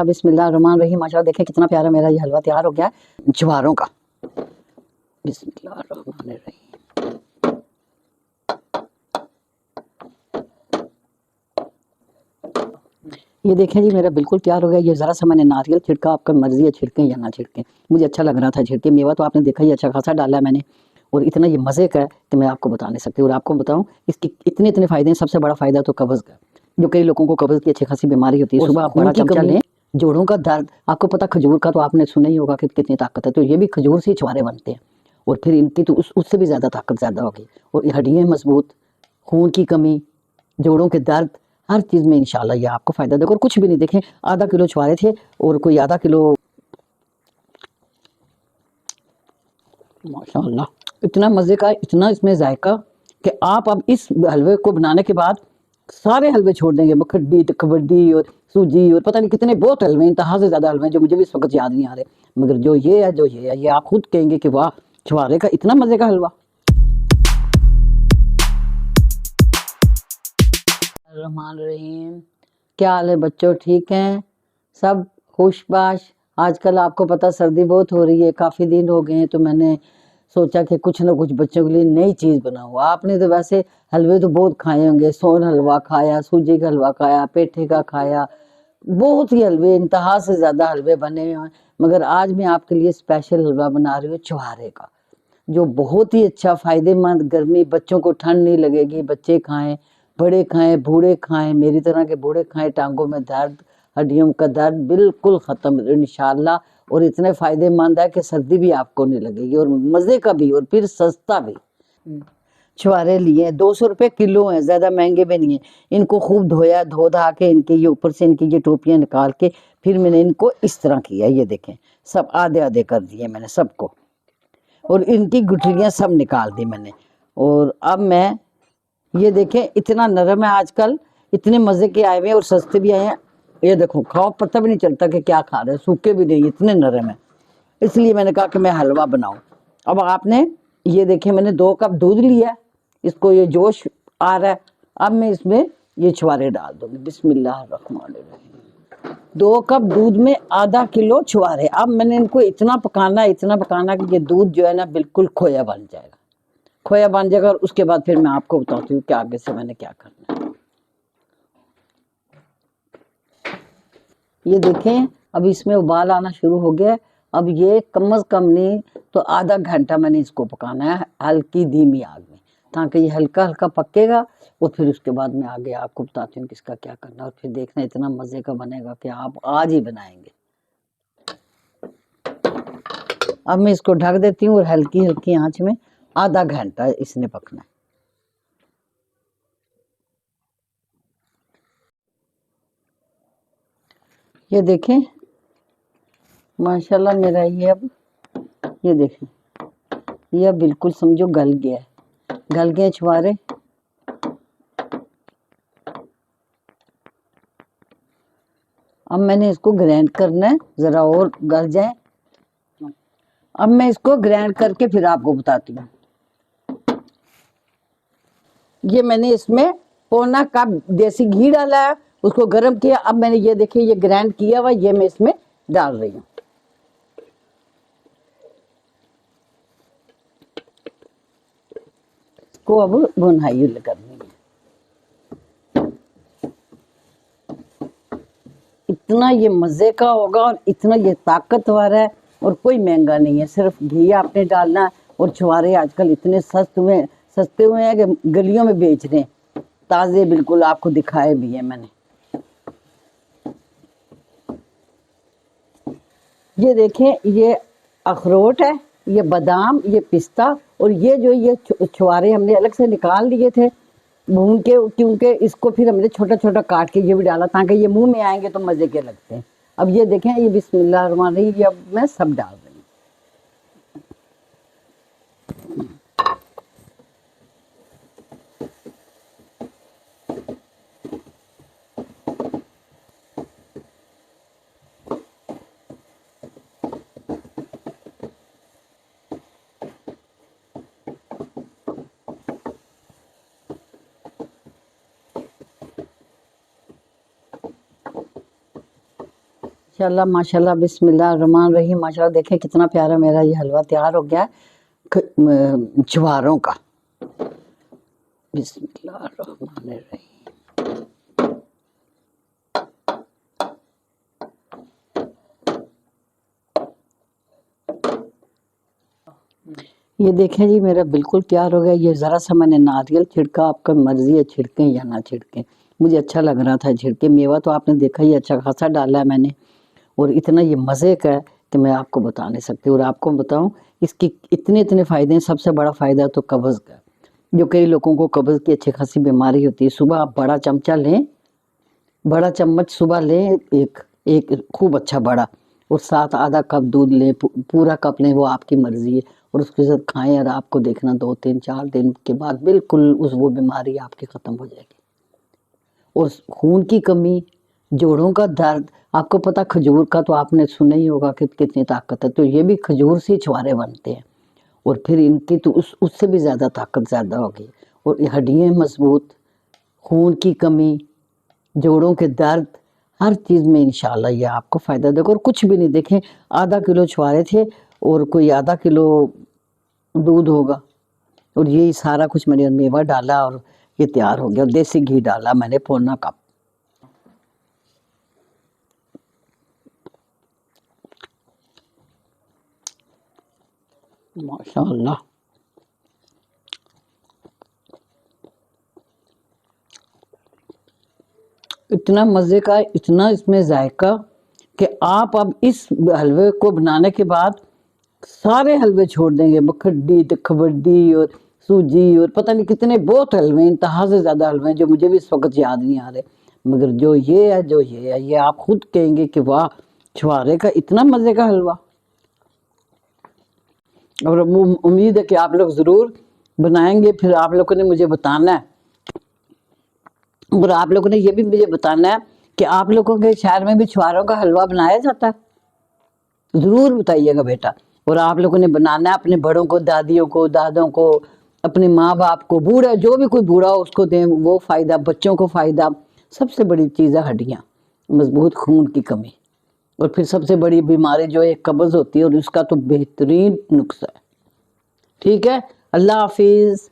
बिस्मिल्लाहिर्रहमानिर्रहीम। माशाल्लाह देखें कितना प्यारा मेरा ये हलवा तैयार हो गया है ज्वारों का। बिस्मिल्लाहिर्रहमानिर्रहीम। ये देखें जी मेरा बिल्कुल तैयार हो गया। ये ज़रा सा मैंने नारियल छिड़का, आपका मर्जी है छिड़कें या ना छिड़कें, मुझे अच्छा लग रहा था छिड़के। मेवा तो आपने देखा ही अच्छा खासा डाला है मैंने, और इतना ये मज़े का है कि मैं आपको बता नहीं सकती। और आपको बताऊं इसके इतने इतने फ़ायदे हैं। सबसे बड़ा फ़ायदा तो कब्ज़ का, जो कई लोगों को कब्ज़ की अच्छी खासी बीमारी होती है। सुबह आप बड़ा चमचा लें। जोड़ों का दर्द, आपको पता खजूर का तो आपने सुना ही होगा कि कितनी ताकत है, तो ये भी खजूर से छुहारे बनते हैं, और फिर इनकी तो उससे भी ज़्यादा ताकत ज़्यादा होगी। और ये हड्डियाँ मजबूत, खून की कमी, जोड़ों के दर्द, हर चीज़ में इंशाल्लाह ये आपको फ़ायदा देगा। और कुछ भी नहीं, देखें आधा किलो छुहारे थे और कोई आधा किलो, माशाल्लाह इतना मज़े का, इतना इसमें जायका कि आप अब इस हलवे को बनाने के बाद सारे हलवे छोड़ देंगे। मखड्डी, कबड्डी और सूजी और पता नहीं कितने बहुत हलवे, इंतहा से ज़्यादा हलवे जो मुझे भी इस वक्त याद नहीं आ रहे, मगर जो ये है ये आप खुद कहेंगे कि वाह, छुहारे का इतना मज़े का हलवा। रहमान रहीम। क्या हाल है बच्चों, ठीक हैं सब, खुशबाश। आजकल आपको पता सर्दी बहुत हो रही है, काफ़ी दिन हो गए हैं, तो मैंने सोचा कि कुछ ना कुछ बच्चों के लिए नई चीज़ बनाऊँ। आपने तो वैसे हलवे तो बहुत खाए होंगे, सोन हलवा खाया, सूजी का हलवा खाया, पेठे का खाया, बहुत ही हलवे, इंतहा से ज़्यादा हलवे बने हुए हैं। मगर आज मैं आपके लिए स्पेशल हलवा बना रही हूँ छुहारे का, जो बहुत ही अच्छा फ़ायदेमंद, गर्मी, बच्चों को ठंड नहीं लगेगी, बच्चे खाएं, बड़े खाएं, बूढ़े खाएं, मेरी तरह के बूढ़े खाएं, टांगों में दर्द, हड्डियों का दर्द बिल्कुल ख़त्म इंशाल्लाह। और इतने फ़ायदेमंद है कि सर्दी भी आपको नहीं लगेगी, और मज़े का भी, और फिर सस्ता भी। छुहारे लिए 200 रुपये किलो हैं, ज़्यादा महंगे भी नहीं हैं। इनको खूब धोया, धो धा के इनके ये ऊपर से इनकी ये टोपियाँ निकाल के फिर मैंने इनको इस तरह किया। ये देखें सब आधे आधे कर दिए मैंने सबको, और इनकी गुठलियाँ सब निकाल दी मैंने। और अब मैं ये देखें इतना नरम है, आजकल इतने मज़े के आए हुए हैं और सस्ते भी आए हैं। ये देखो खाओ, पता भी नहीं चलता कि क्या खा रहे हैं, सूखे भी नहीं, इतने नरम है। इसलिए मैंने कहा कि मैं हलवा बनाऊं। अब आपने ये देखें मैंने 2 कप दूध लिया, इसको ये जोश आ रहा है। अब मैं इसमें ये छुहारे डाल दूंगी। बिस्मिल्लाहिर्रहमानिर्रहीम। 2 कप दूध में आधा किलो छुहारे। अब मैंने इनको इतना पकाना कि ये दूध जो है ना बिल्कुल खोया बन जाएगा, खोया बन जाएगा। और उसके बाद फिर मैं आपको बताती हूँ कि आगे से मैंने क्या करना है। ये देखें अब इसमें उबाल आना शुरू हो गया है। अब ये कम से कम नहीं तो आधा घंटा मैंने इसको पकाना है हल्की धीमी आग में, ताकि ये हल्का हल्का पकेगा। और फिर उसके बाद मैं आगे आपको बताती हूँ किसका क्या करना। और फिर देखना इतना मज़े का बनेगा कि आप आज ही बनाएंगे। अब मैं इसको ढक देती हूँ और हल्की हल्की आंच में आधा घंटा इसने पकना है। ये देखें माशाल्लाह मेरा ये अब, ये देखें ये अब बिल्कुल समझो गल गया है, गल गए छुहारे। अब मैंने इसको ग्राइंड करना है, ज़रा और गल जाए। अब मैं इसको ग्राइंड करके फिर आपको बताती हूँ। ये मैंने इसमें पौना कप देसी घी डाला है, उसको गर्म किया। अब मैंने ये देखिए ये ग्राइंड किया हुआ ये मैं इसमें डाल रही हूँ। इसको अब भुनाई करनी है। इतना ये मज़े का होगा और इतना ये ताकतवर है, और कोई महंगा नहीं है, सिर्फ घी आपने डालना है। और छुहारे आजकल इतने सस्ते हुए हैं कि गलियों में बेच रहे हैं, ताज़े बिल्कुल, आपको दिखाए भी है मैंने। ये देखें ये अखरोट है, ये बादाम, ये पिस्ता, और ये जो ये छुहारे हमने अलग से निकाल लिए थे भून के, क्योंकि इसको फिर हमने छोटा छोटा काट के ये भी डाला ताकि ये मुंह में आएंगे तो मज़े के लगते हैं। अब ये देखें ये बिस्मिल्लाह रहमान रहीम, ये अब मैं सब डाल रही हूँ। माशाल्लाह माशाल्लाह बिस्मिल्लाह रहमान रहीम। माशाल्लाह देखें कितना प्यारा मेरा ये हलवा तैयार हो गया है ज्वारों का। बिस्मिल्लाह रहमान रहीम। ये देखें जी मेरा बिल्कुल तैयार हो गया। ये ज़रा सा मैंने नारियल छिड़का, आपका मर्जी है छिड़कें या ना छिड़कें, मुझे अच्छा लग रहा था छिड़के। मेवा तो आपने देखा ही अच्छा खासा डाला है मैंने, और इतना ये मज़े का है कि मैं आपको बता नहीं सकती। और आपको बताऊं इसकी इतने इतने फ़ायदे हैं। सबसे बड़ा फ़ायदा तो कब्ज़ का, जो कई लोगों को कब्ज़ की अच्छी खासी बीमारी होती है। सुबह आप बड़ा चमचा लें, बड़ा चम्मच सुबह लें, एक एक खूब अच्छा बड़ा, और साथ आधा कप दूध लें, पूरा कप लें, वो आपकी मर्ज़ी है, और उसके साथ खाएं। और आपको देखना 2 3 4 दिन के बाद बिल्कुल वो बीमारी आपकी ख़त्म हो जाएगी। और खून की कमी, जोड़ों का दर्द, आपको पता खजूर का तो आपने सुना ही होगा कि कितनी ताकत है, तो ये भी खजूर से छुहारे बनते हैं, और फिर इनकी तो उससे भी ज़्यादा ताकत ज़्यादा होगी। और हड्डियाँ मजबूत, खून की कमी, जोड़ों के दर्द, हर चीज़ में इंशाल्लाह ये आपको फ़ायदा देगा। और कुछ भी नहीं, देखें आधा किलो छुहारे थे और कोई आधा किलो दूध होगा, और यही सारा कुछ मैंने मेवा डाला और ये तैयार हो गया। और देसी घी डाला मैंने पौना कप। माशाल्लाह इतना मज़े का, इतना इसमें जायका कि आप अब इस हलवे को बनाने के बाद सारे हलवे छोड़ देंगे। मखड्डी, खबड्डी और सूजी और पता नहीं कितने बहुत हलवे, इंतहा से ज़्यादा हलवे हैं जो मुझे भी इस वक्त याद नहीं आ रहे। मगर जो ये है, जो ये है, ये आप खुद कहेंगे कि वाह, छुहारे का इतना मज़े का हलवा। और उम्मीद है कि आप लोग ज़रूर बनाएंगे, फिर आप लोगों ने मुझे बताना है। और आप लोगों ने ये भी मुझे बताना है कि आप लोगों के शहर में भी छुहारों का हलवा बनाया जाता है, ज़रूर बताइएगा बेटा। और आप लोगों ने बनाना है, अपने बड़ों को, दादियों को, दादों को, अपने माँ बाप को, बूढ़ा जो भी कोई बूढ़ा हो उसको दें, वो फ़ायदा, बच्चों को फ़ायदा। सबसे बड़ी चीज़ है हड्डियाँ मजबूत, खून की कमी, और फिर सबसे बड़ी बीमारी जो है कब्ज़ होती है, और उसका तो बेहतरीन नुस्खा है। ठीक है, अल्लाह हाफिज़।